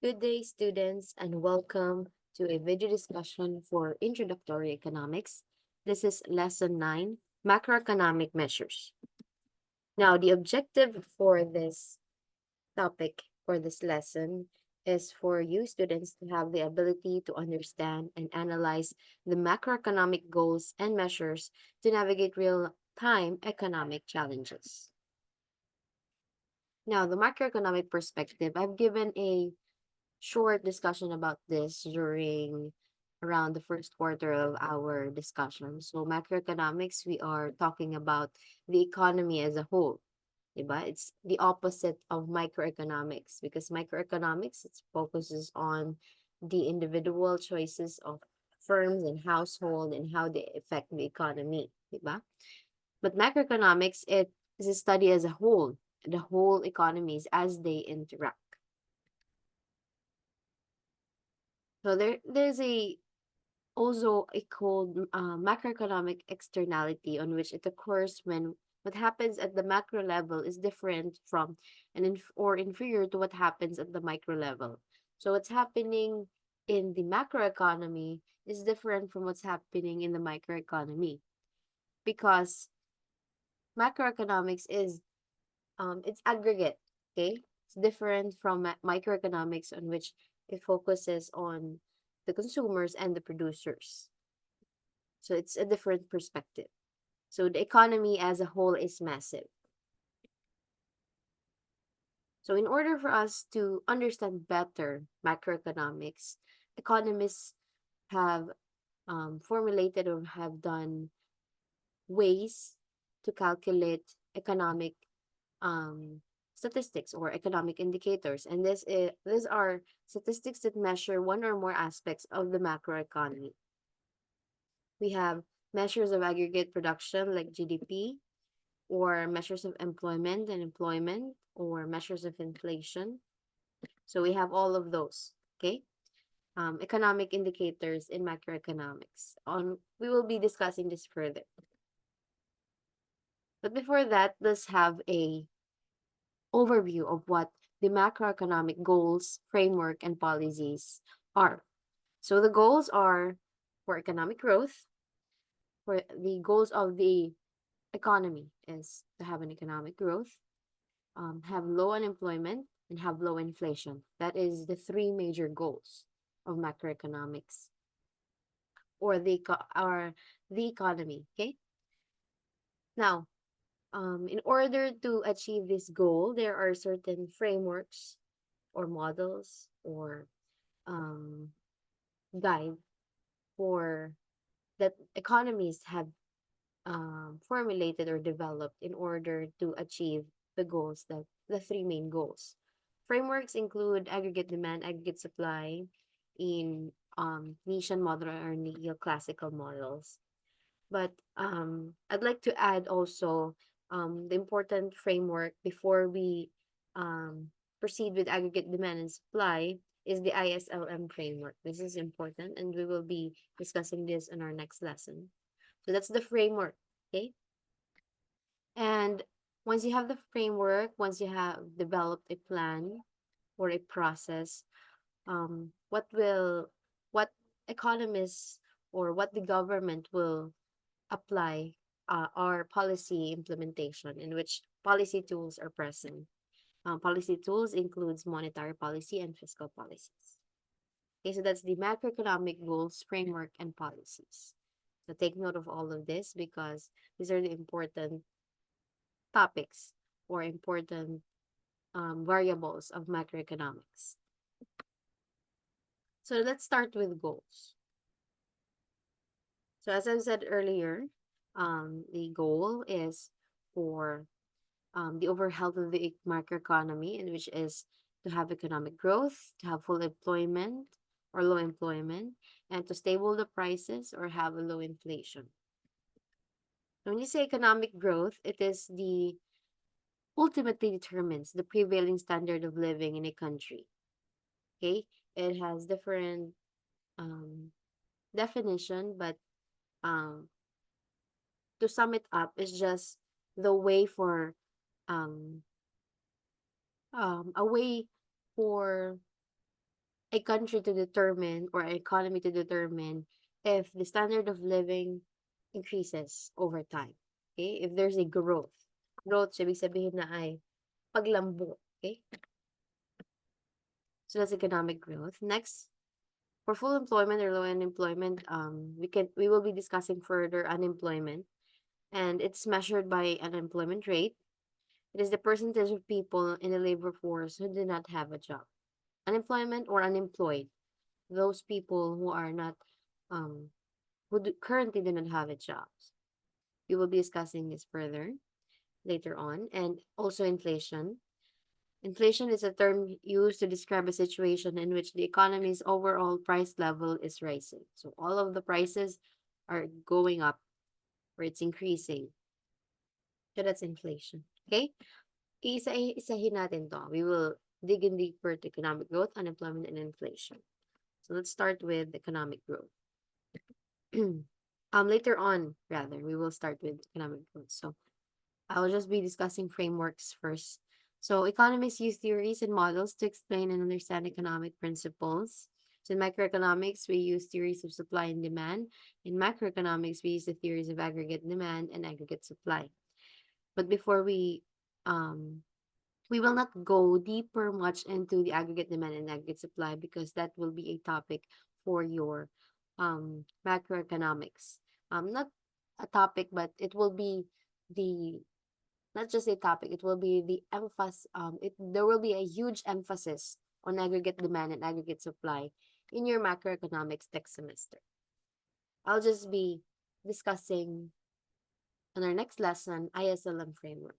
Good day, students, and welcome to a video discussion for Introductory Economics. This is Lesson 9, Macroeconomic Measures. Now, the objective for this topic, for this lesson, is for you students to have the ability to understand and analyze the macroeconomic goals and measures to navigate real-time economic challenges. Now, the macroeconomic perspective, I've given a short discussion about this during around the first quarter of our discussion. So macroeconomics, we are talking about the economy as a whole. Diba? It's the opposite of microeconomics because microeconomics it focuses on the individual choices of firms and household and how they affect the economy. Diba? But macroeconomics, it is a study as a whole, the whole economies as they interact. So there's a also a called macroeconomic externality on which it occurs when what happens at the macro level is different from or inferior to what happens at the micro level. So what's happening in the macroeconomy is different from what's happening in the microeconomy because macroeconomics is it's aggregate, okay? It's different from microeconomics on which it focuses on the consumers and the producers. So it's a different perspective. So the economy as a whole is massive. So in order for us to understand better macroeconomics, economists have formulated or have done ways to calculate economic um, statistics or economic indicators. And these are statistics that measure one or more aspects of the macroeconomy. We have measures of aggregate production like GDP, or measures of employment and employment, or measures of inflation. So we have all of those, okay? Economic indicators in macroeconomics. We will be discussing this further. But before that, let's have a overview of what the macroeconomic goals, framework, and policies are. So the goals are for economic growth, for the goals of the economy is to have an economic growth, have low unemployment, and have low inflation. That is the three major goals of macroeconomics or the economy. Okay. Now, in order to achieve this goal, there are certain frameworks or models or um, guide for that economies have formulated or developed in order to achieve the goals that the three main goals. Frameworks include aggregate demand, aggregate supply in Nishan model or neoclassical models. But I'd like to add also the important framework before we proceed with aggregate demand and supply is the ISLM framework. This is important, and we will be discussing this in our next lesson. So that's the framework, okay? And once you have the framework, once you have developed a plan or a process, what economists or what the government will apply are policy implementation in which policy tools are present. Policy tools includes monetary policy and fiscal policies. Okay, so that's the macroeconomic goals, framework, and policies. So take note of all of this because these are the important topics or important variables of macroeconomics. So let's start with goals. So as I said earlier, the goal is for the overall health of the macroeconomy, and which is to have economic growth, to have full employment or low employment, and to stable the prices or have a low inflation. When you say economic growth, it is the ultimately determines the prevailing standard of living in a country. Okay, it has different um, definition, but um, to sum it up, it's just the way for um, a way for a country to determine or an economy to determine if the standard of living increases over time. Okay? If there's a growth. Growth, so ibig sabihin na ay paglambo. Okay? So that's economic growth. Next, for full employment or low unemployment, we will be discussing further unemployment, and it's measured by unemployment rate. It is the percentage of people in the labor force who do not have a job. Unemployment or unemployed, those people who are not um currently do not have a job. We will be discussing this further later on, and also inflation. Inflation is a term used to describe a situation in which the economy's overall price level is rising. So all of the prices are going up or it's increasing. So that's inflation. Okay? Isa-isahin natin to. We will dig in deeper to economic growth, unemployment, and inflation. So let's start with economic growth. Later on, rather, we will start with economic growth. So I'll just be discussing frameworks first. So economists use theories and models to explain and understand economic principles. So in microeconomics, we use theories of supply and demand. In macroeconomics, we use the theories of aggregate demand and aggregate supply. But before we will not go deeper much into the aggregate demand and aggregate supply because that will be a topic for your macroeconomics. Not a topic, but it will be the not just a topic, it will be the emphasis there will be a huge emphasis on aggregate demand and aggregate supply in your macroeconomics next semester. I'll just be discussing in our next lesson ISLM framework.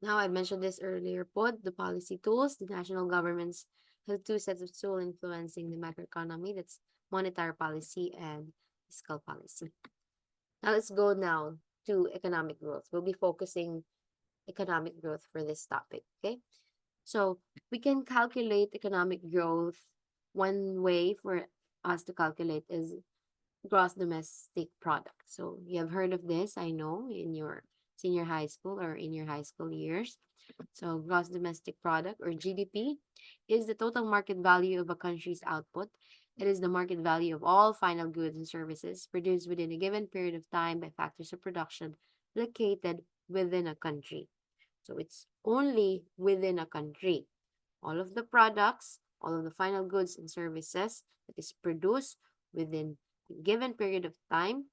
Now, I mentioned this earlier, pod, the policy tools. The national governments have two sets of tools influencing the macroeconomy. That's monetary policy and fiscal policy. Now, let's go now to economic growth. We'll be focusing economic growth for this topic, okay? So, we can calculate economic growth. One way for us to calculate is gross domestic product. So you have heard of this, I know, in your senior high school or in your high school years. So gross domestic product or GDP is the total market value of a country's output. It is the market value of all final goods and services produced within a given period of time by factors of production located within a country. So it's only within a country. All of the products, all of the final goods and services that is produced within a given period of time,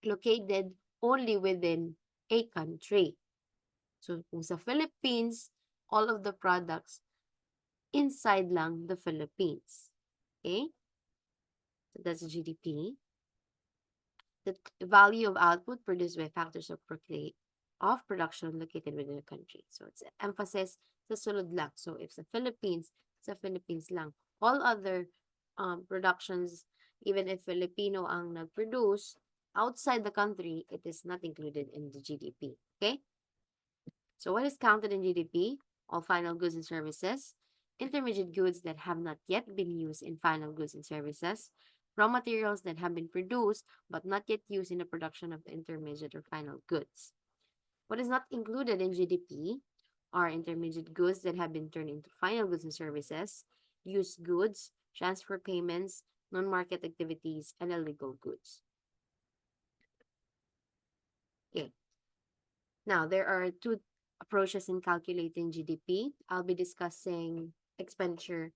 located only within a country. So kung sa Philippines, all of the products inside lang the Philippines. Okay? So that's GDP. The value of output produced by factors of production located within the country. So it's emphasis sa sulod lang. So if sa Philippines lang. All other productions, even if Filipino ang nag-produce, outside the country, it is not included in the GDP. Okay? So what is counted in GDP? All final goods and services, intermediate goods that have not yet been used in final goods and services, raw materials that have been produced but not yet used in the production of the intermediate or final goods. What is not included in GDP are intermediate goods that have been turned into final goods and services, used goods, transfer payments, non-market activities, and illegal goods. Okay. Now, there are two approaches in calculating GDP. I'll be discussing expenditure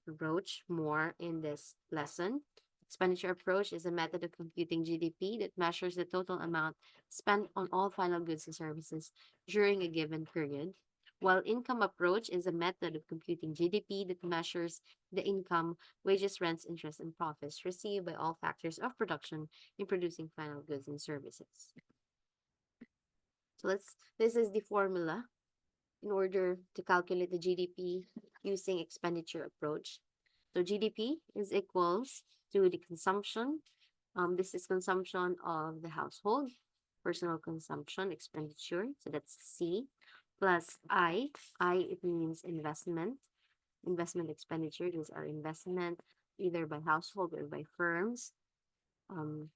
approach more in this lesson. Expenditure approach is a method of computing GDP that measures the total amount spent on all final goods and services during a given period, while income approach is a method of computing GDP that measures the income, wages, rents, interest, and profits received by all factors of production in producing final goods and services. So this is the formula in order to calculate the GDP using expenditure approach. So GDP is equals to the consumption. This is consumption of the household, personal consumption, expenditure. So that's C plus I. It means investment. Investment expenditure. These are investment either by household or by firms. Um,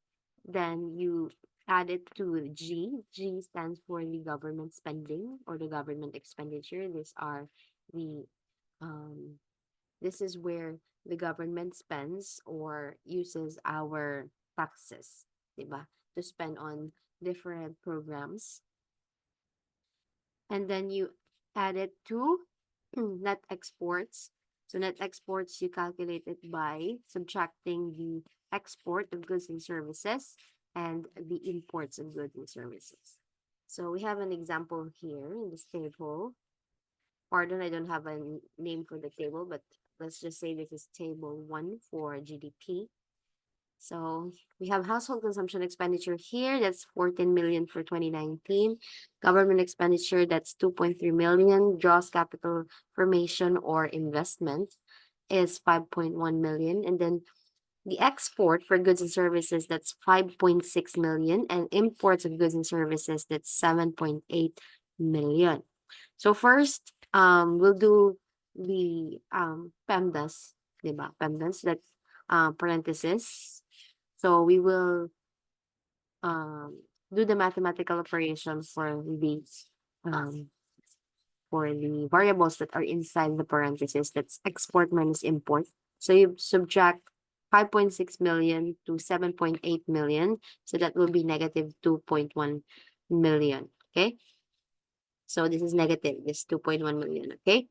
then you add it to G. G stands for the government spending or the government expenditure. These are the Um, this is where the government spends or uses our taxes, diba, to spend on different programs. And then you add it to net exports. So net exports, you calculate it by subtracting the export of goods and services and the imports of goods and services. So we have an example here in this table. Pardon, I don't have a name for the table, but let's just say this is table 1 for GDP. So we have household consumption expenditure here. That's 14 million for 2019. Government expenditure, that's 2.3 million. Gross capital formation or investment is 5.1 million. And then the export for goods and services, that's 5.6 million. And imports of goods and services, that's 7.8 million. So first, we'll do the PEMDAS, diba? PEMDAS, that's parenthesis. So we will um, do the mathematical operation um, for the variables that are inside the parentheses. That's export minus import. So you subtract 5.6 million to 7.8 million. So that will be negative 2.1 million. Okay. So this is negative, this 2.1 million. Okay.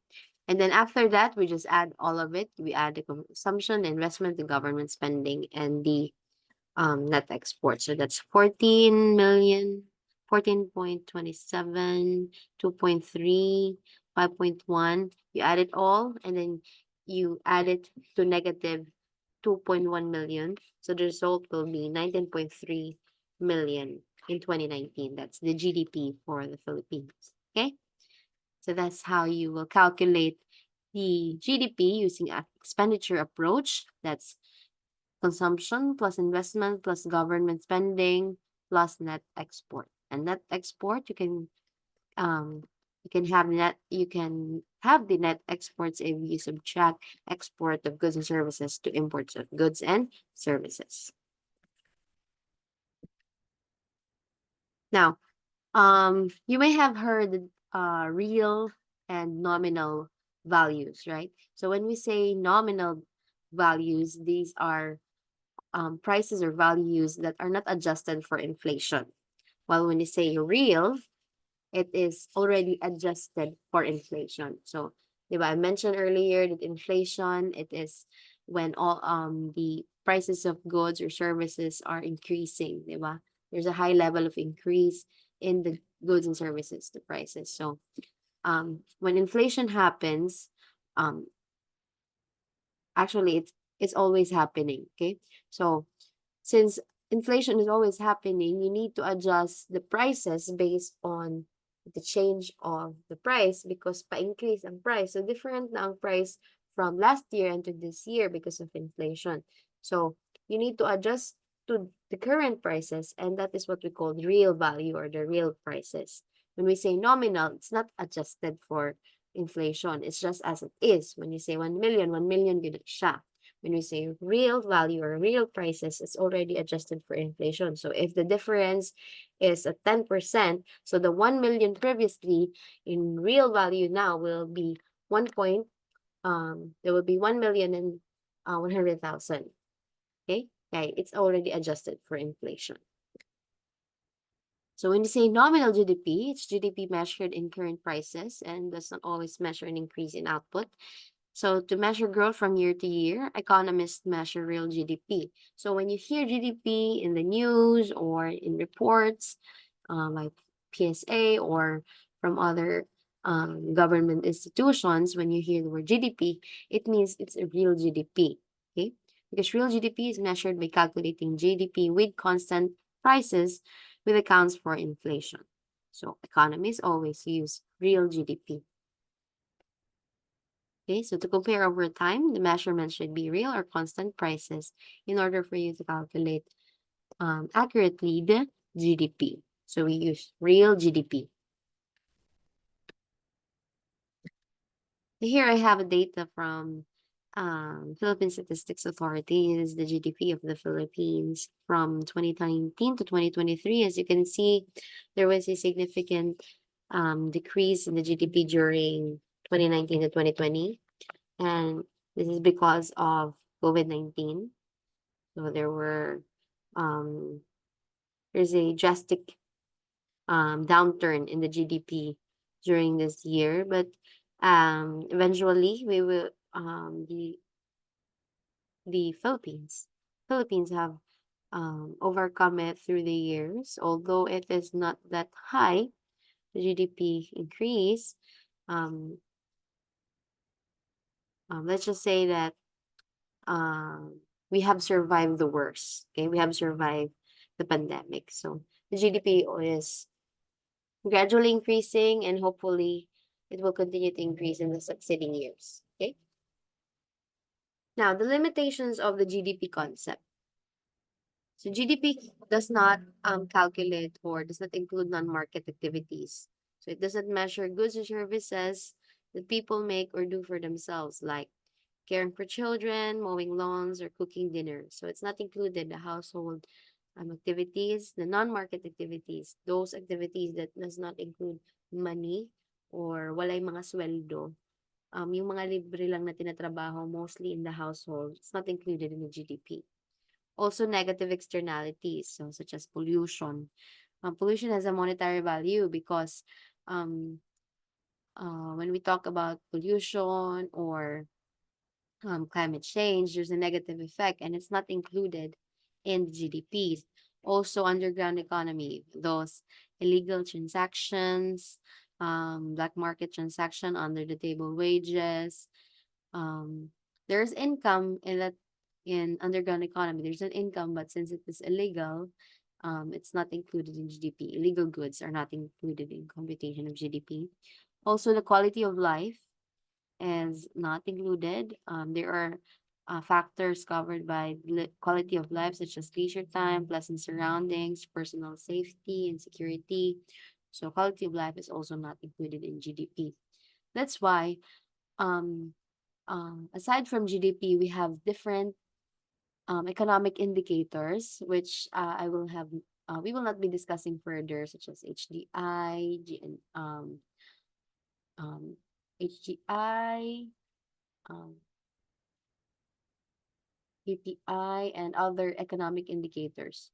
And then after that, we just add all of it. We add the consumption, the investment, the government spending, and the net export. So that's 14 million, 14.27, 2.3, 5.1. You add it all and then you add it to negative 2.1 million. So the result will be 19.3 million in 2019. That's the GDP for the Philippines. Okay? So that's how you will calculate the GDP using an expenditure approach. That's consumption plus investment plus government spending plus net export. And net export, you can have the net exports if you subtract export of goods and services to imports of goods and services. Now, you may have heard real and nominal values, right? So when we say nominal values, these are prices or values that are not adjusted for inflation. While when you say real, it is already adjusted for inflation. So, diba, I mentioned earlier that inflation, it is when all the prices of goods or services are increasing, diba? There's a high level of increase in the goods and services, the prices. So, when inflation happens, um, actually it's always happening, okay? So since inflation is always happening, you need to adjust the prices based on the change of the price because pa-increase ang price. So different na ang price from last year and to this year because of inflation. So you need to adjust to the current prices, and that is what we call the real value or the real prices. When we say nominal, it's not adjusted for inflation. It's just as it is. When you say 1 million, 1 million yun siya. When we say real value or real prices, it's already adjusted for inflation. So if the difference is at 10%, so the 1 million previously in real value now will be 1 point, there will be 1 million and 100,000. Okay? Okay, it's already adjusted for inflation. So when you say nominal GDP, it's GDP measured in current prices and does not always measure an increase in output. So to measure growth from year to year, economists measure real GDP. So when you hear GDP in the news or in reports like PSA or from other government institutions, when you hear the word GDP, it means it's a real GDP. Okay, because real GDP is measured by calculating GDP with constant prices, with accounts for inflation. So economists always use real GDP. Okay, so to compare over time, the measurement should be real or constant prices in order for you to calculate accurately the GDP. So we use real GDP. Here I have a data from Philippine Statistics Authority. It is the GDP of the Philippines from 2019 to 2023. As you can see, there was a significant decrease in the GDP during 2019 to 2020. And this is because of COVID-19. So um, there's a drastic downturn in the GDP during this year, but eventually we will the Philippines have overcome it through the years, although it is not that high. The GDP increase. Um, let's just say that we have survived the worst. Okay, we have survived the pandemic. So the GDP is gradually increasing, and hopefully it will continue to increase in the succeeding years. Okay. Now, the limitations of the GDP concept. So GDP does not calculate or does not include non-market activities. So it doesn't measure goods or services that people make or do for themselves, like caring for children, mowing lawns, or cooking dinner. So it's not included the household activities, the non-market activities, those activities that does not include money or walay mga sweldo. Yung mga libre lang na tinatrabaho mostly in the household, it's not included in the GDP. Also, negative externalities, so such as pollution. Pollution has a monetary value because um, when we talk about pollution or climate change, there's a negative effect and it's not included in the GDPs. Also, underground economy, those illegal transactions, black market transaction, under the table wages. Um, there's income in that in underground economy. There's an income, but since it is illegal, it's not included in GDP. Illegal goods are not included in computation of GDP. Also, the quality of life is not included. There are factors covered by quality of life, such as leisure time, pleasant surroundings, personal safety, and security. So, quality of life is also not included in GDP. That's why, um, aside from GDP, we have different economic indicators, which we will not be discussing further, such as HDI, HGI, um, PPI, and other economic indicators.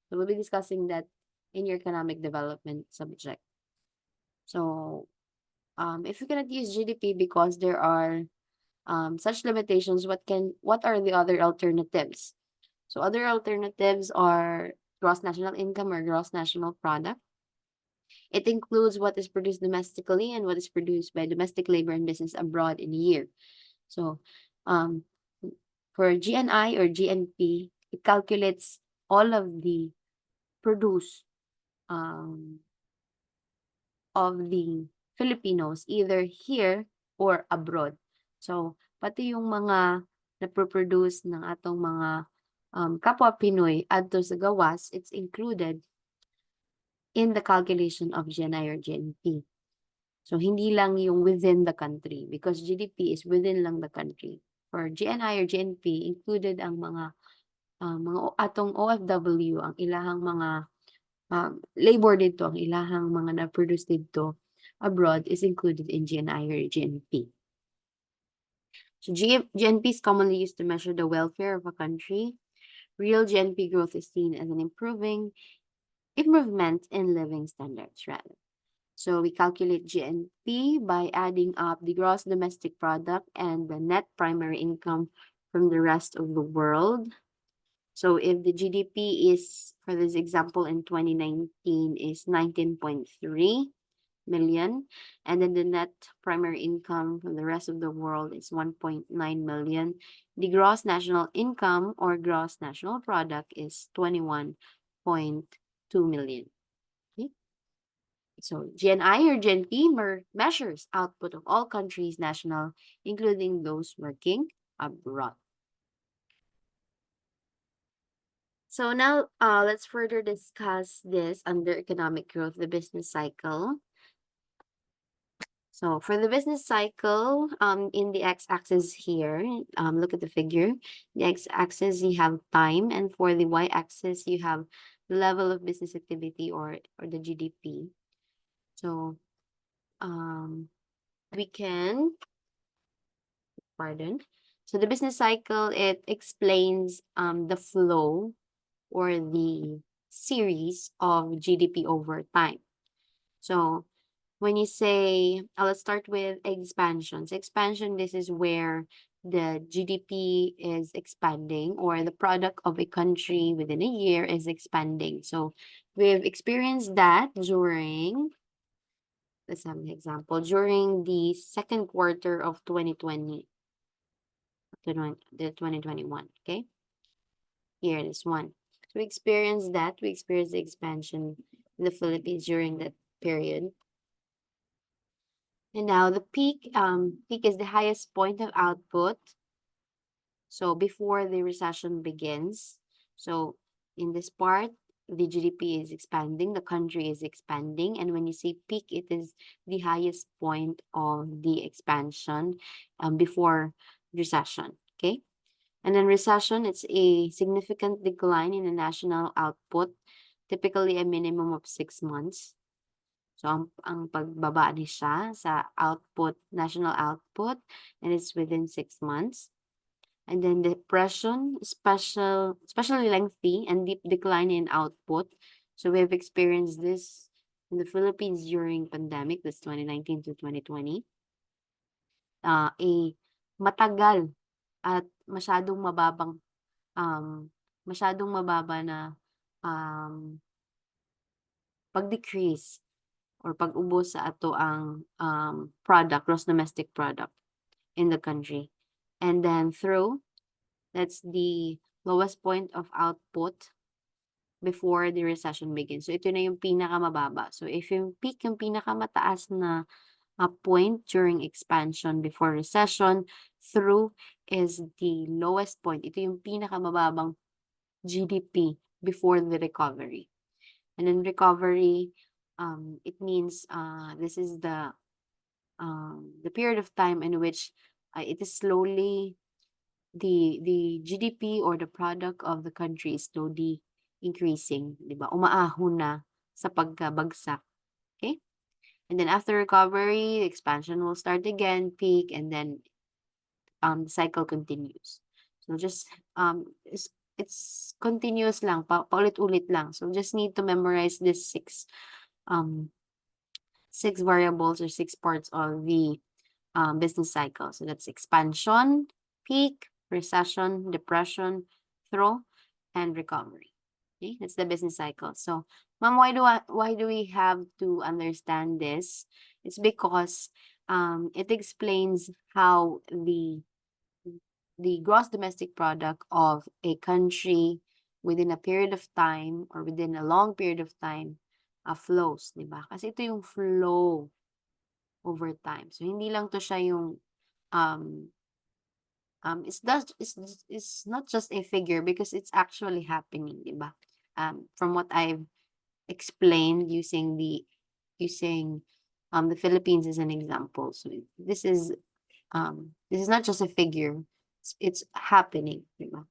So we'll be discussing that in your economic development subject. So if you cannot use GDP because there are such limitations, what are the other alternatives? So other alternatives are gross national income or gross national product. It includes what is produced domestically and what is produced by domestic labor and business abroad in a year. So um, for GNI or GNP, it calculates all of the produce um, of the Filipinos either here or abroad. So pati yung mga napoproduce ng atong mga kapwa Pinoy adto sa gawas, it's included in the calculation of GNI or GNP. So hindi lang yung within the country because GDP is within lang the country. For GNI or GNP, included ang mga atong OFW, ang ilahang mga labor dito, ang ilahang mga na-produce dito abroad is included in GNI or GNP. So GNP is commonly used to measure the welfare of a country. Real GNP growth is seen as an improvement in living standards, rather. So we calculate GNP by adding up the gross domestic product and the net primary income from the rest of the world. So if the GDP is, for this example, in 2019 is 19.3 million, and then the net primary income from the rest of the world is 1.9 million, the gross national income or gross national product is 21.2 million. Okay? So GNI or GNP measures output of all countries' national, including those working abroad. So now let's further discuss this under economic growth, the business cycle. So for the business cycle, in the x-axis here, look at the figure. The x-axis, you have time, and for the y-axis, you have the level of business activity or the GDP. So we can pardon. So the business cycle, it explains the flow or the series of GDP over time. So when you say, let's start with expansions. Expansion, this is where the GDP is expanding or the product of a country within a year is expanding. So we've experienced that during, let's have an example, during the second quarter of 2020, the 2021, okay? Here it is one. So we experienced that. We experienced the expansion in the Philippines during that period. And now the peak is the highest point of output. So before the recession begins. So in this part, the GDP is expanding, the country is expanding. And when you say peak, it is the highest point of the expansion before recession. Okay. And then recession, it's a significant decline in the national output, typically a minimum of 6 months. So, ang pagbaba ni siya sa output, national output, and it's within 6 months. And then depression, especially lengthy and deep decline in output. So we have experienced this in the Philippines during pandemic, that's 2019 to 2020. A matagal at masyadong mababa na pag-decrease or pag-ubos sa ato ang product, gross domestic product in the country. And then that's the lowest point of output before the recession begins. So ito na yung pinakamababa. So if yung peak yung pinakamataas na point during expansion before recession, through is the lowest point. Ito yung pinakamababang GDP before the recovery. And then recovery, it means this is the period of time in which it is slowly the GDP or the product of the country is slowly increasing, 'di ba? Umaahon na sa pagkabagsak. Okay? And then after recovery, expansion will start again, peak, and then the cycle continues. So just it's continuous lang, paulit-ulit lang. So just need to memorize this six variables or six parts of the business cycle. So that's expansion, peak, recession, depression, throw, and recovery. Okay, that's the business cycle. So, ma'am, why do we have to understand this? It's because it explains how the gross domestic product of a country within a period of time or within a long period of time flows, di ba? Kasi ito yung flow over time. So, hindi lang to siya yung um, it's not just a figure because it's actually happening, di ba? From what I've explained using the Philippines as an example. So this is not just a figure, it's happening, di ba?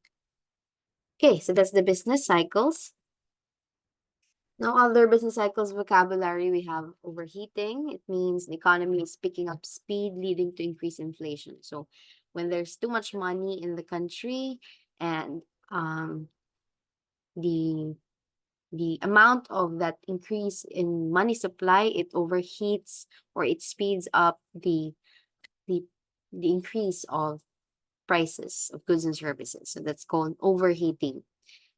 Okay, so that's the business cycles. Now, other business cycles vocabulary, we have overheating. It means the economy is picking up speed, leading to increased inflation. So when there's too much money in the country and the amount of that increase in money supply, it overheats or it speeds up the increase of prices of goods and services. So that's called overheating.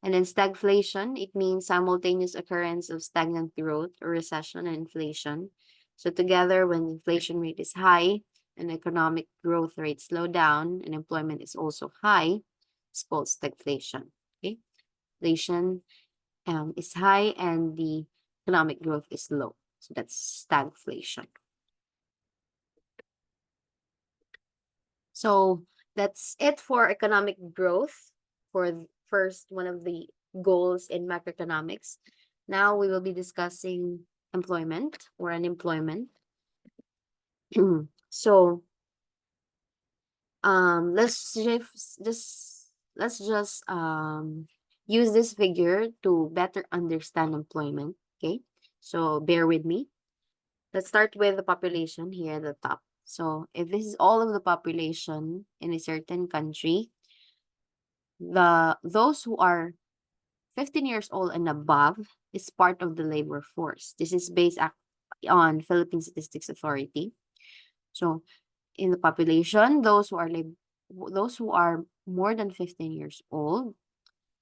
And then stagflation, it means simultaneous occurrence of stagnant growth or recession and inflation. So together, when inflation rate is high and economic growth rate slow down and employment is also high, it's called stagflation. Okay, inflation is high and the economic growth is low. So that's stagflation. So that's it for economic growth for first one of the goals in macroeconomics. Now we will be discussing employment or unemployment. So let's just use this figure to better understand employment. Okay, so bear with me. Let's start with the population here at the top. So if this is all of the population in a certain country, those who are 15 years old and above is part of the labor force. This is based on Philippine Statistics Authority. So in the population, those who are more than 15 years old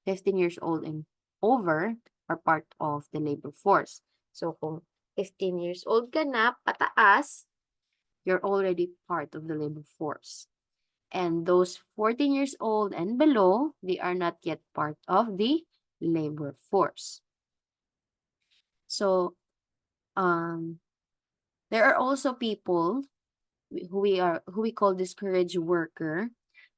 and over are part of the labor force. So kung 15 years old ka na, pataas, you're already part of the labor force. And those 14 years old and below, they are not yet part of the labor force. So, there are also people who we call discouraged worker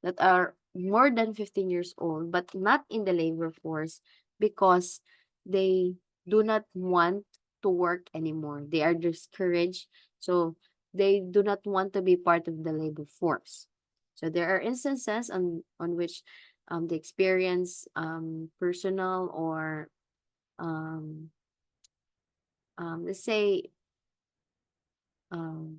that are more than 15 years old but not in the labor force because they do not want to work anymore. They are discouraged, so they do not want to be part of the labor force. So there are instances on which they experience personal or um, let's say um,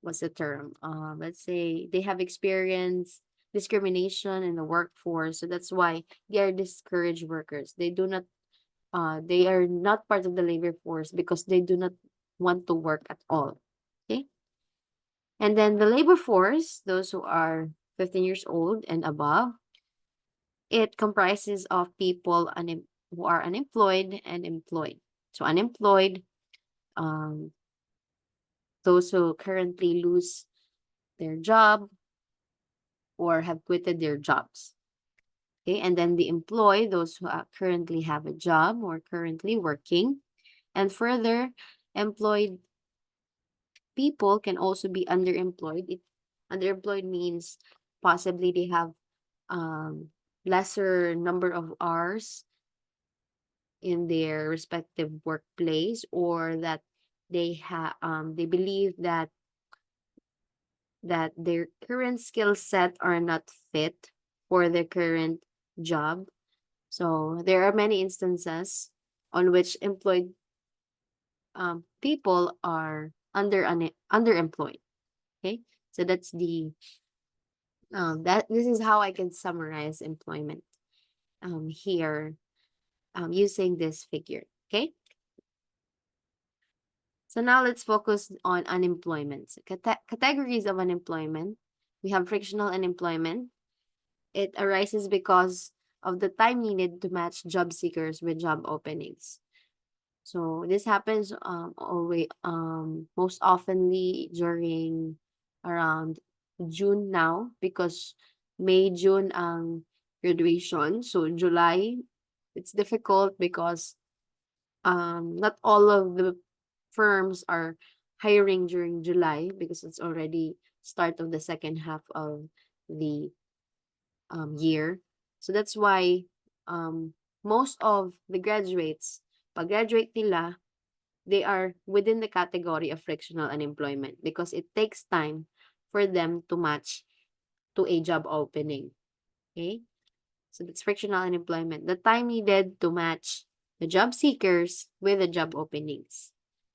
what's the term? Let's say they have experienced discrimination in the workforce. So that's why they are discouraged workers. They are not part of the labor force because they do not want to work at all. Okay. And then the labor force, those who are 15 years old and above, it comprises of people who are unemployed and employed. So unemployed, um, those who currently lose their job or have quitted their jobs. Okay, and then the employed, those who currently have a job or currently working. And further, employed people can also be underemployed. Underemployed means possibly they have um, lesser number of hours in their respective workplace, or that they believe that their current skill set are not fit for their current job. So there are many instances on which employed people are underemployed. Okay, so that's the that this is how I can summarize employment here using this figure. Okay, so now let's focus on unemployment. So categories of unemployment. We have frictional unemployment. It arises because of the time needed to match job seekers with job openings. So this happens always most oftenly during around June now because May, June ang graduation. So July, it's difficult because not all of the firms are hiring during July because it's already start of the second half of the year. So that's why most of the graduates, pag graduate nila, they are within the category of frictional unemployment because it takes time for them to match to a job opening. Okay? So that's frictional unemployment. The time needed to match the job seekers with the job openings.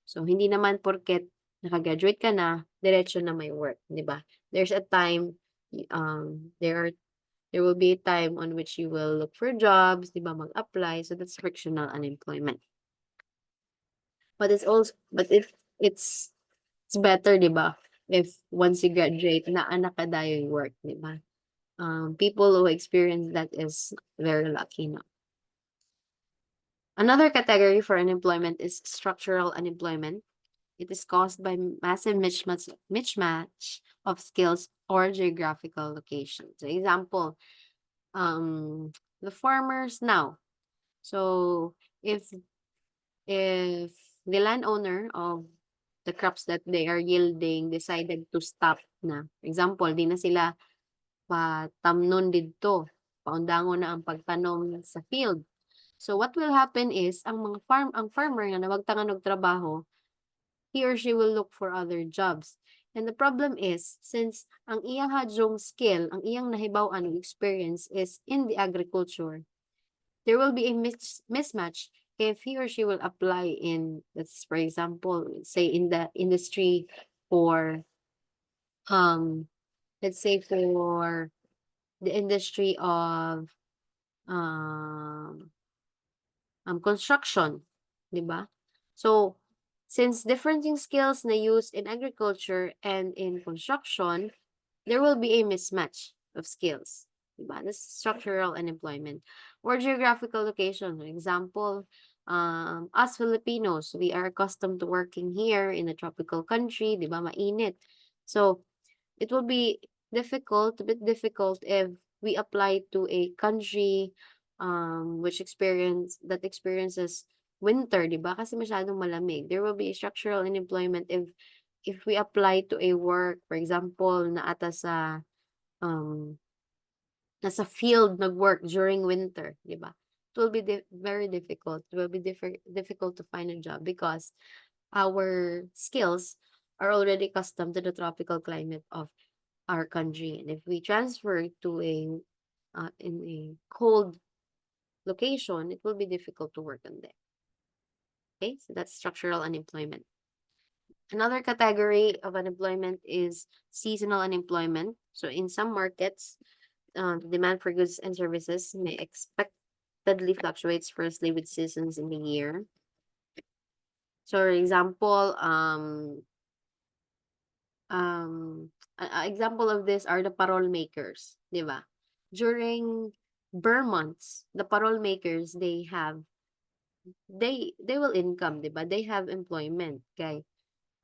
So hindi naman porket nakagraduate ka na, diretso na may work, di ba? There's a time, there will be a time on which you will look for jobs, di ba, mag-apply. So that's frictional unemployment. But it's also, but if it's better, di ba, if once you graduate, naanak ka dayo yung work, di ba? People who experience that is very lucky now. Another category for unemployment is structural unemployment. It is caused by massive mismatch of skills or geographical location. So example, the farmers now. So if the landowner of the crops that they are yielding decided to stop na. Example, di na sila patamnon didto. Paundangon na ang pagtanom sa field. So what will happen is ang farmer nga nawagtangan og trabaho, he or she will look for other jobs. And the problem is, since ang iyang hadjong skill, ang iyang nahibaw-an experience is in the agriculture, there will be a mismatch if he or she will apply in, let's for example, say in the industry for um let's say for the industry of um construction, 'di ba? So, since differing skills na use in agriculture and in construction, there will be a mismatch of skills, 'di ba? That's structural unemployment. Or geographical location. For example, us Filipinos, we are accustomed to working here in a tropical country, 'di ba? Mainit. So, it will be difficult, a bit difficult if we apply to a country that experiences winter, 'di ba? Kasi masyadong malamig. There will be structural unemployment if we apply to a work, for example, na ata sa um nasa field nag-work during winter, 'di ba? It will be very difficult. It will be difficult to find a job because our skills are already accustomed to the tropical climate of our country. And if we transfer to a in a cold location, it will be difficult to work on there. Okay, so that's structural unemployment. Another category of unemployment is seasonal unemployment. So in some markets, the demand for goods and services may expectedly fluctuates firstly with seasons in the year. So for example, example of this are the parole makers, 'di ba? During Burr months, the parole makers they will income, 'di ba? They have employment. Okay.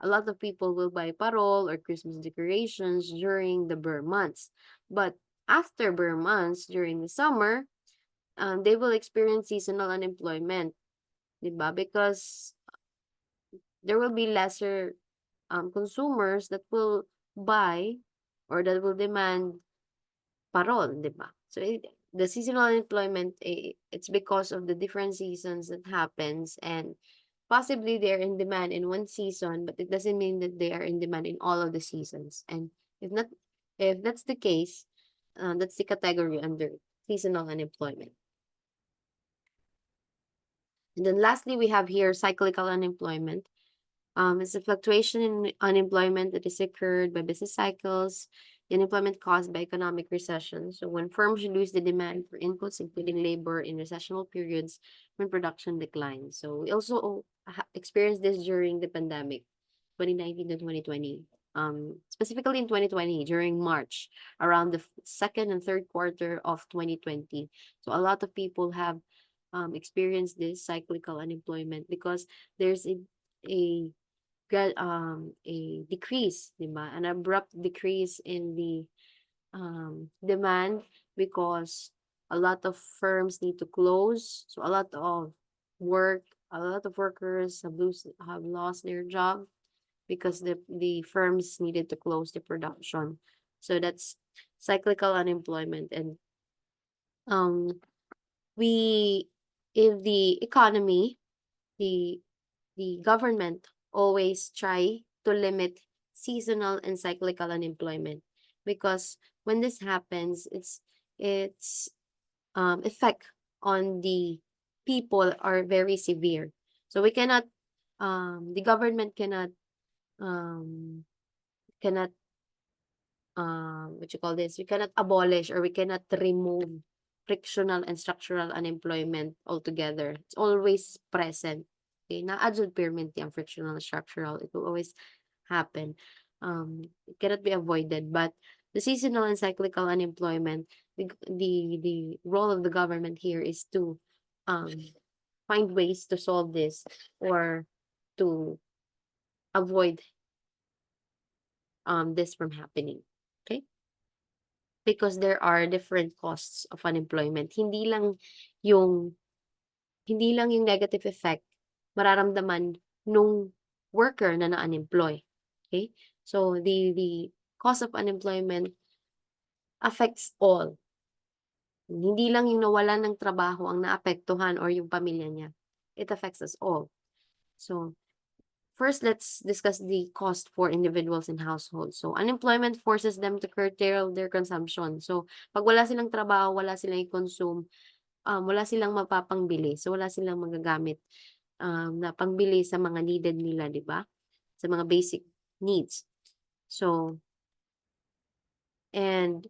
A lot of people will buy parole or Christmas decorations during the Burr months. But after Burr months, during the summer, they will experience seasonal unemployment, 'di ba? Because there will be lesser consumers that will buy or that will demand parol, 'di ba? So the seasonal unemployment, it's because of the different seasons that happens, and possibly they're in demand in one season, but it doesn't mean that they are in demand in all of the seasons. And if not, if that's the case, that's the category under seasonal unemployment. And then lastly, we have here cyclical unemployment. It's a fluctuation in unemployment that is occurred by business cycles, the unemployment caused by economic recession. So when firms lose the demand for inputs, including labor, in recessional periods when production declines. So we also experienced this during the pandemic, 2019 to 2020. Specifically in 2020, during March, around the second and third quarter of 2020. So a lot of people have experienced this cyclical unemployment because there's a a decrease, 'di ba? An abrupt decrease in the demand because a lot of firms need to close. So a lot of workers have lost their job because the firms needed to close the production. So that's cyclical unemployment. And um we in the economy, the the government always try to limit seasonal and cyclical unemployment because when this happens, its effect on the people are very severe. So we cannot the government um cannot what you call this, we cannot abolish or we cannot remove frictional and structural unemployment altogether. It's always present. Okay, na-adjud permanent ang frictional and structural. It will always happen. It cannot be avoided. But the seasonal and cyclical unemployment, the role of the government here is to um find ways to solve this or to avoid this from happening. Okay? Because there are different costs of unemployment. Yung hindi lang yung negative effect mararamdaman nung worker na na-unemploy. Okay? So the cost of unemployment affects all. Hindi lang yung nawalan ng trabaho ang naapektuhan or yung pamilya niya. It affects us all. So first, let's discuss the cost for individuals and households. So, unemployment forces them to curtail their consumption. So, pag wala silang trabaho, wala silang i-consume, wala silang mapapangbili. So, wala silang magagamit, na pangbili sa mga needed nila, 'di ba? Sa mga basic needs. So, and,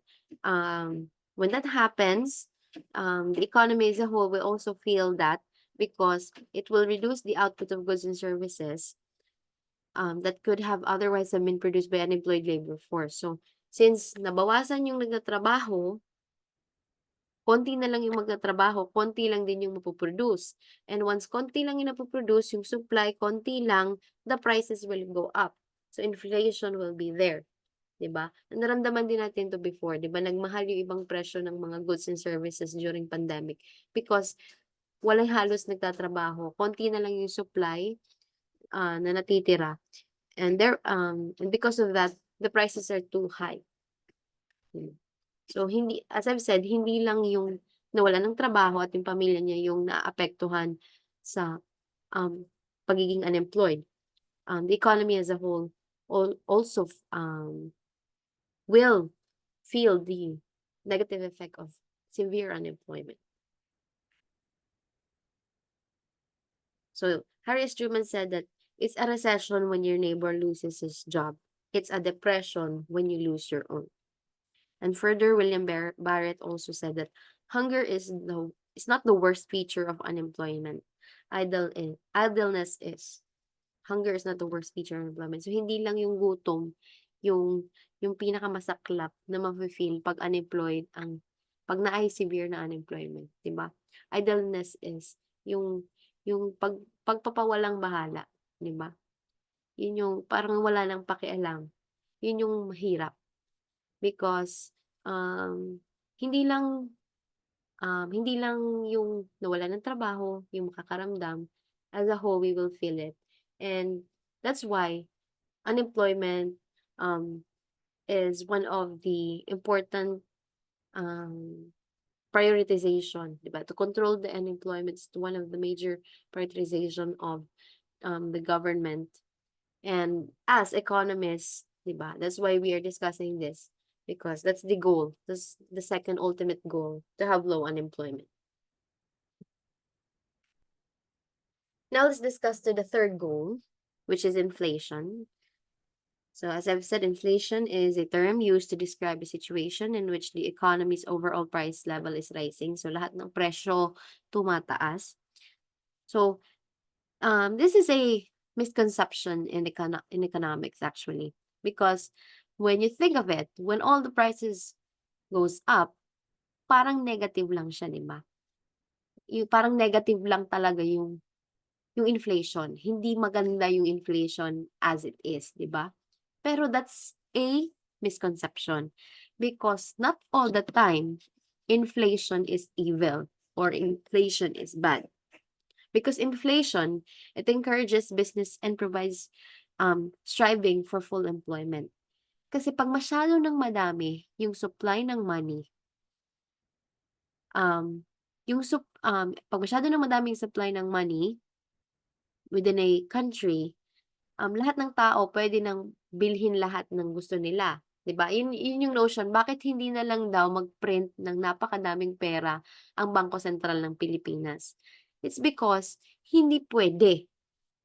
when that happens, the economy as a whole will also feel that because it will reduce the output of goods and services, that could have otherwise have been produced by unemployed labor force. So, since nabawasan yung nagtatrabaho, konti na lang yung magtatrabaho, konti lang din yung mapo-produce. And once konti lang yung napo-produce, yung supply konti lang, the prices will go up. So, inflation will be there. 'Di ba? Naramdaman din natin 'to before, 'di ba? Nagmahal yung ibang presyo ng mga goods and services during pandemic because walang halos nagtatrabaho, konti na lang yung supply, na natitira. And because of that, the prices are too high. So, hindi, as I've said, hindi lang yung nawalan ng trabaho at yung pamilya niya yung naapektuhan sa, pagiging unemployed. The economy as a whole also, will feel the negative effect of severe unemployment. So, Harry S. Truman said that it's a recession when your neighbor loses his job. It's a depression when you lose your own. And further, William Barrett also said that hunger is not the worst feature of unemployment. Idleness is. Hunger is not the worst feature of unemployment. So, hindi lang yung gutom, yung, yung pinakamasaklap na mafe-feel pag unemployed, pag na-ay severe na unemployment, di ba? Idleness is yung pagpapawalang bahala, di ba? Yun yung parang wala nang pakialam. Yun yung mahirap. Because, hindi lang, hindi lang yung nawalan ng trabaho, yung makakaramdam, as a whole, we will feel it. And that's why unemployment, is one of the important, prioritization, 'di ba? To control the unemployment is one of the major prioritization of, the government. And as economists, 'di ba? That's why we are discussing this because that's the goal. That's the second ultimate goal, to have low unemployment. Now let's discuss to the third goal, which is inflation. So as I've said, inflation is a term used to describe a situation in which the economy's overall price level is rising. So lahat ng presyo tumataas. So this is a misconception in economics actually, because when you think of it, when all the prices goes up, parang negative lang siya, 'di ba? Yung parang negative lang talaga yung inflation. Hindi maganda yung inflation as it is, 'di ba? Pero that's a misconception because not all the time inflation is evil or inflation is bad. Because inflation, it encourages business and provides, striving for full employment. Kasi pag masyado ng madami yung supply ng money, pag masyado ng madaming supply ng money within a country, lahat ng tao pwede nang bilhin lahat ng gusto nila, 'di ba? Yun yung notion, bakit hindi na lang daw mag-print ng napakadaming pera ang Bangko Sentral ng Pilipinas? It's because hindi puwede.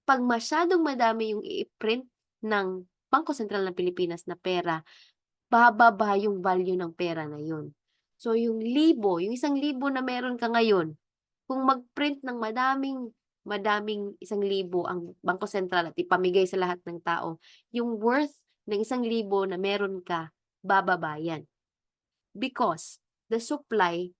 'Pag masyadong madami yung i-print ng Bangko Sentral ng Pilipinas na pera, bababa yung value ng pera na yun. So yung yung 1,000 na meron ka ngayon, kung mag-print ng madaming madaming 1,000 ang Bangko Sentral at ipamigay sa lahat ng tao, yung worth ng 1,000 na meron ka, bababa yan. Because the supply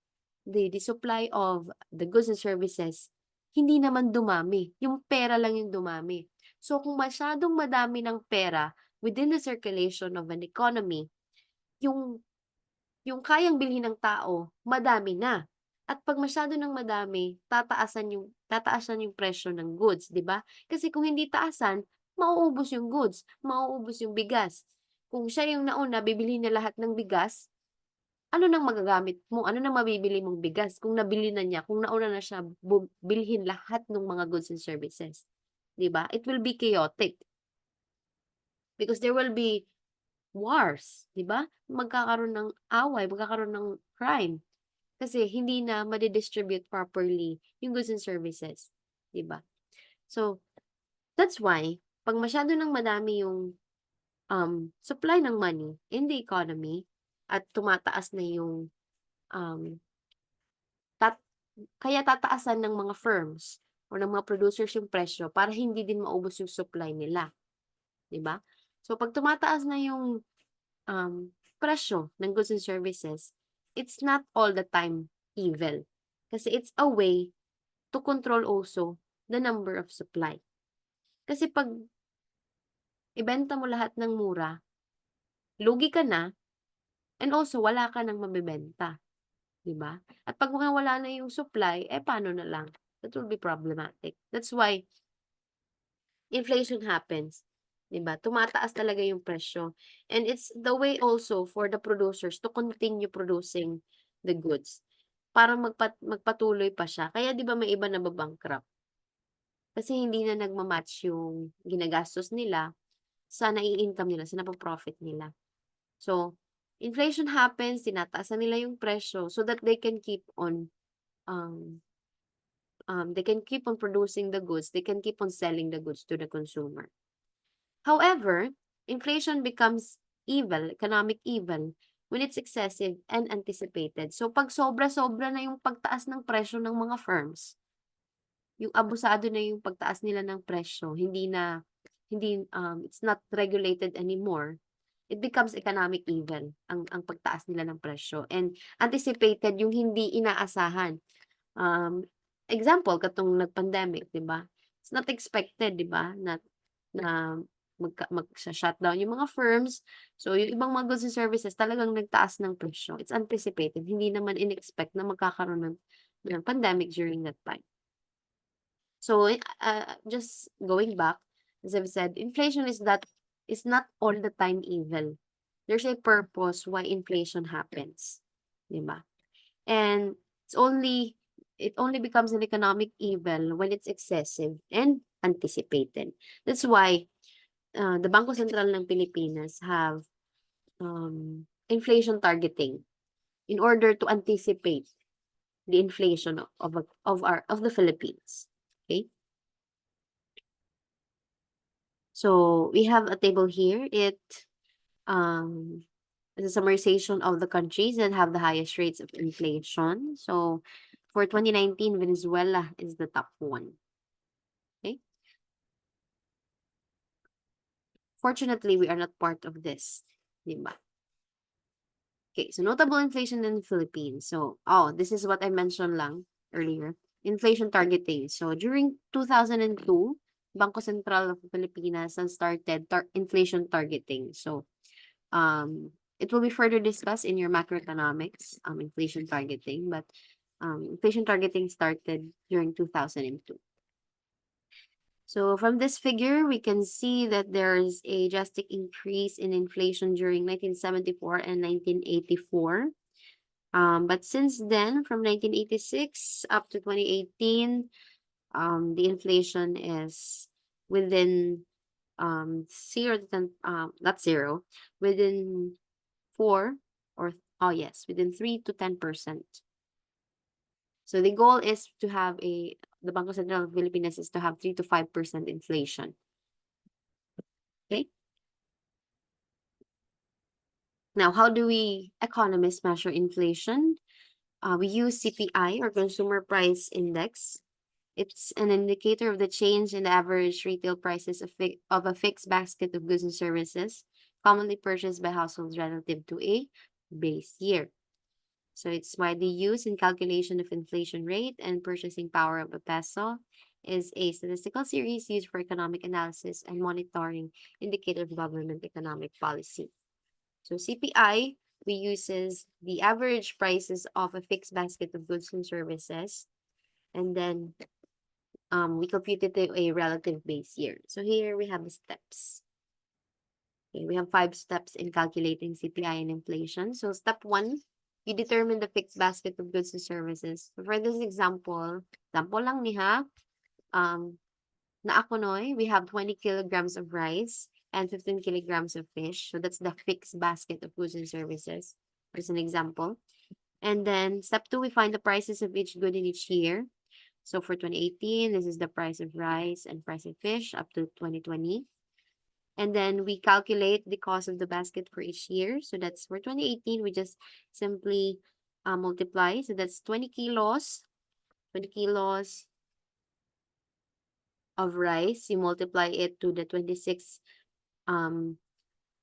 of the goods and services, hindi naman dumami, yung pera lang yung dumami. So kung masyadong madami ng pera within the circulation of an economy, yung yung kayang bilhin ng tao, madami na. At 'pag masyado ng madami, tataasan yung presyo ng goods, 'di ba? Kasi kung hindi taasan, mauubos yung goods, mauubos yung bigas. Kung siya yung nauna, bibili niya lahat ng bigas, ano nang magagamit mo? Ano nang mabibili mong bigas kung nabili na niya, kung nauna na siya bilhin lahat ng mga goods and services, 'di ba? It will be chaotic because there will be wars, 'di ba? Magkakaroon ng away, magkakaroon ng crime. Kasi hindi na madi-distribute properly yung goods and services, 'di ba? So, that's why 'pag masyado ng madami yung, supply ng money in the economy at tumataas na yung, um, tat kaya tataasan ng mga firms or ng mga producers yung presyo para hindi din maubos yung supply nila, 'di ba? So, 'pag tumataas na yung, um, presyo ng goods and services, it's not all the time evil. Kasi it's a way to control also the number of supply. Kasi 'pag ibenta mo lahat ng mura, lugi ka na and also wala ka ng mabebenta, 'di ba? At 'pag wala na yung supply, eh, paano na lang? That will be problematic. That's why inflation happens, 'di ba? Tumataas talaga yung presyo and it's the way also for the producers to continue producing the goods para magpatuloy pa siya. Kaya 'di ba may iba nababankrupt kasi hindi na nagma-match yung ginagastos nila sa nai-income nila, sa napo-profit nila. So, inflation happens, tinataasan nila yung presyo so that um, they can keep on producing the goods, they can keep on selling the goods to the consumer. However, inflation becomes evil, economic evil, when it's excessive and anticipated. So, pag sobra-sobra na yung pagtaas ng presyo ng mga firms, yung abusado na yung pagtaas nila ng presyo, it's not regulated anymore, it becomes economic evil ang pagtaas nila ng presyo and anticipated yung hindi inaasahan. Example katong nag-pandemic, 'di ba? It's not expected, 'di ba, na magsha-shutdown yung mga firms. So, yung ibang mga goods and services talagang nagtaas ng presyo. It's anticipated, hindi naman in-expect na magkakaroon ng pandemic during that time. So, just going back, as I've said, inflation is not all the time evil. There's a purpose why inflation happens, 'di ba? And it only becomes an economic evil when it's excessive and anticipated. That's why the Bangko Sentral ng Pilipinas have inflation targeting in order to anticipate the inflation of the Philippines. Okay? So we have a table here. It is a summarization of the countries that have the highest rates of inflation. So for 2019, Venezuela is the top one. Okay. Fortunately, we are not part of this. Diba? Okay, so notable inflation in the Philippines. So, this is what I mentioned lang earlier. Inflation targeting. So, during 2002, Bangko Sentral of the Pilipinas started inflation targeting. So, it will be further discussed in your macroeconomics, inflation targeting, but inflation targeting started during 2002. So from this figure, we can see that there is a drastic increase in inflation during 1974 and 1984. But since then, from 1986 up to 2018, the inflation is within 0 to 10, not 0, within 4 or, oh yes, within 3 to 10%. So the goal is to have the Bangko Sentral of the Philippines is to have 3 to 5% inflation. Okay? Now, how do we economists measure inflation? We use CPI or Consumer Price Index. It's an indicator of the change in the average retail prices of a fixed basket of goods and services commonly purchased by households relative to a base year. So it's widely used in calculation of inflation rate and purchasing power of a peso is a statistical series used for economic analysis and monitoring indicator of government economic policy. So CPI, we uses the average prices of a fixed basket of goods and services, and then we compute it to a relative base year. So here we have the steps. Okay, we have 5 steps in calculating CPI and inflation. So step 1, you determine the fixed basket of goods and services. So for this example lang ni ha, na Akonoy, we have 20 kilograms of rice and 15 kilograms of fish. So that's the fixed basket of goods and services. As an example. And then step 2, we find the prices of each good in each year. So for 2018, this is the price of rice and price of fish up to 2020. And then we calculate the cost of the basket for each year. So that's for 2018, we just simply multiply. So that's 20 kilos of rice. You multiply it to the 26 um,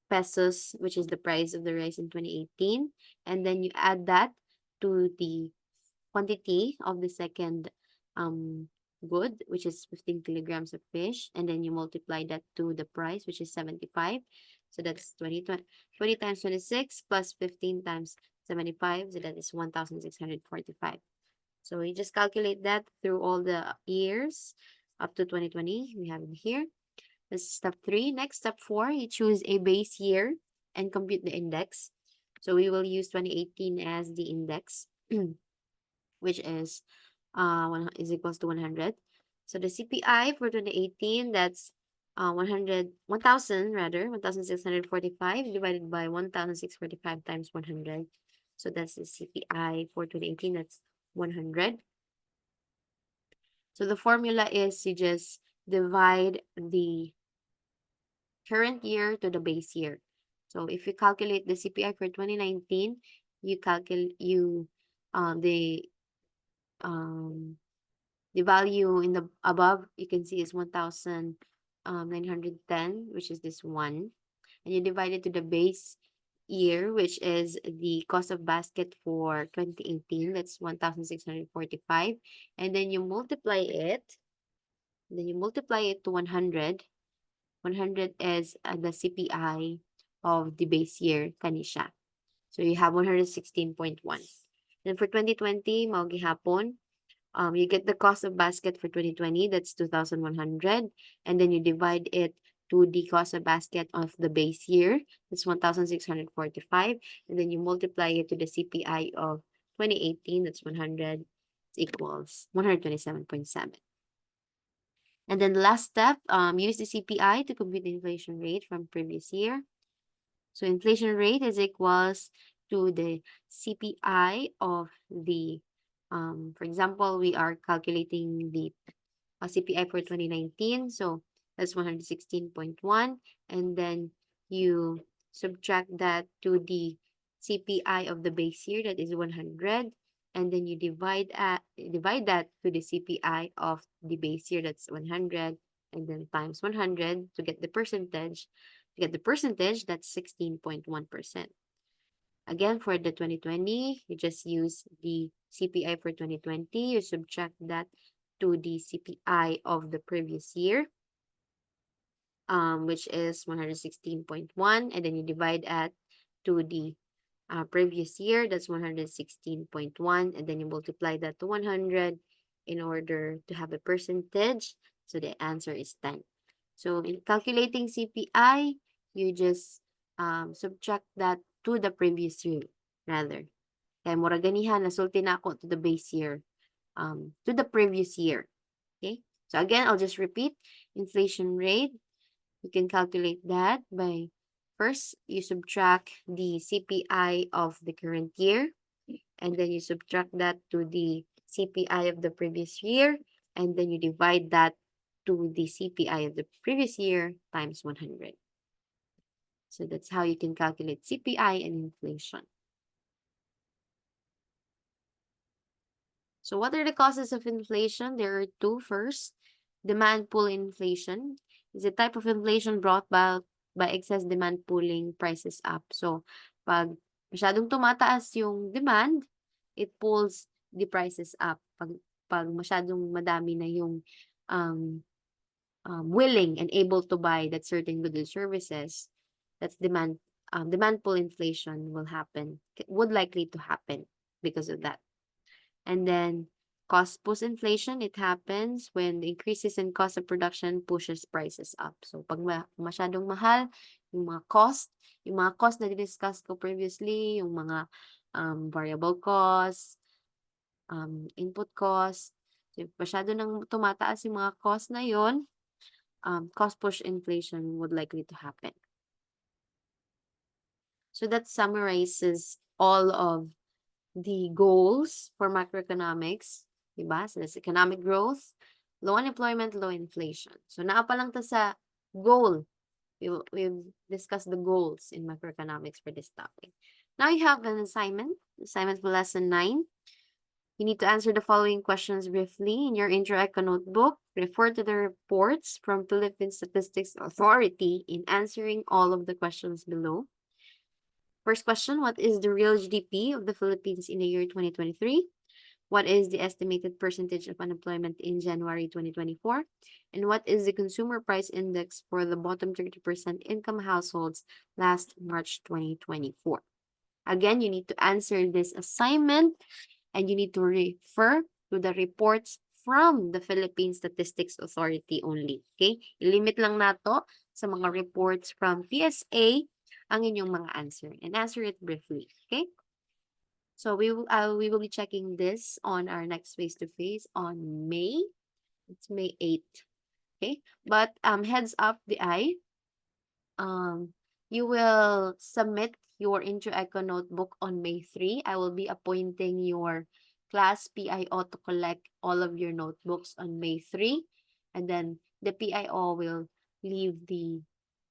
pesos, which is the price of the rice in 2018. And then you add that to the quantity of the second um, good, which is 15 kilograms of fish. And then you multiply that to the price, which is 75. So that's 20 times 26 plus 15 times 75. So that is 1,645. So we just calculate that through all the years up to 2020. We have it here. This is step 3. Next, step 4, you choose a base year and compute the index. So we will use 2018 as the index, which is is equals to 100. So the CPI for 2018, that's 1,000 rather, 1,645 divided by 1,645 times 100. So that's the CPI for 2018, that's 100. So the formula is you just divide the current year to the base year. So if you calculate the CPI for 2019, you calculate um the value in the above you can see is 1,910, which is this one, and you divide it to the base year, which is the cost of basket for 2018. That's 1,645, and then you multiply it. Then you multiply it to 100. 100 is the CPI of the base year kanisha. So you have 116.1. Then for 2020, mao gihapon, you get the cost of basket for 2020, that's 2,100, and then you divide it to the cost of basket of the base year, that's 1,645, and then you multiply it to the CPI of 2018, that's 100, equals 127.7. And then the last step, use the CPI to compute the inflation rate from previous year. So inflation rate is equals to the CPI of the, for example, we are calculating the CPI for 2019. So that's 116.1. And then you subtract that to the CPI of the base year, that is 100. And then you divide that to the CPI of the base year, that's 100. And then times 100 to get the percentage. To get the percentage, that's 16.1%. Again, for the 2020, you just use the CPI for 2020. You subtract that to the CPI of the previous year, which is 116.1, and then you divide that to the previous year, that's 116.1, and then you multiply that to 100 in order to have a percentage. So the answer is 10. So in calculating CPI, you just subtract that to the previous year, rather. Kaya mura ganihan, nasulti na ako to the base year, to the previous year. Okay? So again, I'll just repeat. Inflation rate, you can calculate that by first, you subtract the CPI of the current year, and then you subtract that to the CPI of the previous year, and then you divide that to the CPI of the previous year times 100. So that's how you can calculate CPI and inflation. So what are the causes of inflation? There are two. First, demand pull inflation is a type of inflation brought by excess demand pulling prices up. So pag masyadong tumataas yung demand, it pulls the prices up. Pag masyadong madami na yung um, willing and able to buy that certain goods and services, that's demand pull inflation would likely to happen because of that. And then cost push inflation, it happens when the increases in cost of production pushes prices up. So pag masyadong mahal, yung mga cost na discuss ko previously, yung mga variable cost, input cost, so masyado nang tumataas yung mga cost na yon, cost push inflation would likely to happen. So that summarizes all of the goals for macroeconomics, diba? So that's economic growth, low unemployment, low inflation. So naa pa lang ta sa goal. We've discussed the goals in macroeconomics for this topic. Now you have an assignment for lesson 9. You need to answer the following questions briefly in your intro eco notebook. Refer to the reports from Philippine Statistics Authority in answering all of the questions below. First question, what is the real GDP of the Philippines in the year 2023? What is the estimated percentage of unemployment in January 2024? And what is the consumer price index for the bottom 30% income households last March 2024? Again, you need to answer this assignment and you need to refer to the reports from the Philippine Statistics Authority only. Okay? Ilimit lang nato sa mga reports from PSA ang inyong mga answer and answer it briefly. Okay? So we will be checking this on our next face-to-face on May. It's May 8th. Okay? But heads up the eye. You will submit your Intro Eco notebook on May 3. I will be appointing your class PIO to collect all of your notebooks on May 3. And then the PIO will leave the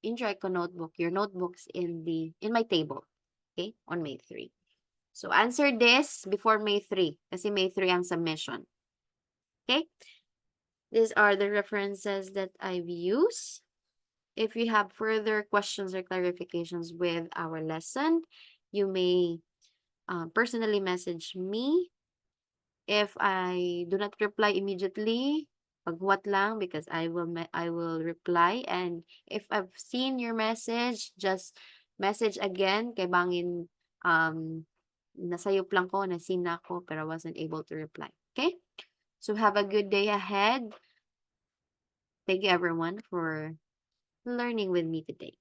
Intro Eco notebook, your notebooks in my table. Okay? On May 3. So answer this before May 3 kasi May 3 ang submission. Okay? These are the references that I've used. If you have further questions or clarifications with our lesson, you may personally message me. If I do not reply immediately, paghuwat lang because I will reply. And if I've seen your message, just message again kay bangin nasayop lang ko, nasin na ako, pero I wasn't able to reply. Okay? So have a good day ahead. Thank you everyone for learning with me today.